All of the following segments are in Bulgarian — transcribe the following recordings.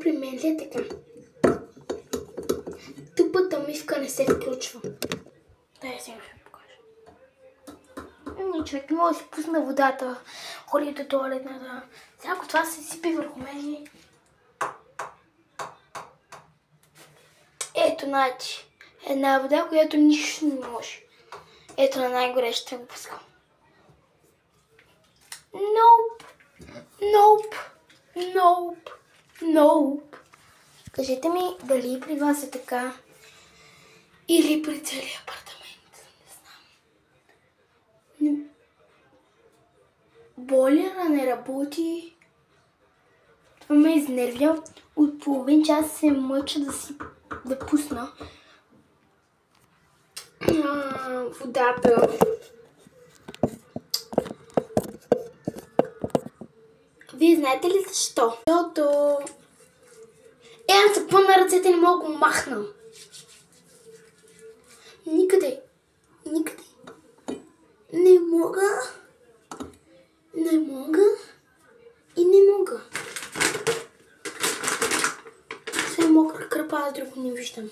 при мен ли е така? Тъпата мивка не се включва. Дай сега ще покажа. Човек не може да си пусна водата, ходи до туалетната. Сега ако това се сипи върху мен. Ето, значи, една вода, която нищо не може. Ето на най-горещата го пускам. Nope. Nope. Nope. Nope. Кажете ми дали при вас е така или при целия апартамент. Не знам. Бойлера не работи. Това ме изнервя. От половин час се мъча да пусна водата. Вие знаете ли защо? Защото аз за на ръцете не мога да го махна. Никъде. Не мога. И не мога. Все мокра кръпа, аз друго не виждам.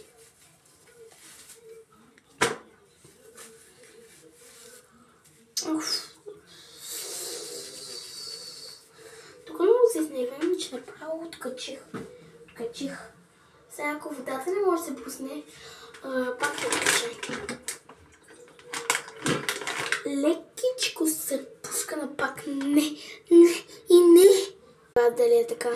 Тук много се изнервям, че направо откачих. Сега ако водата не може да се пусне, пак ще откача. Лекичко се пуска на пак. Не. Дали е така?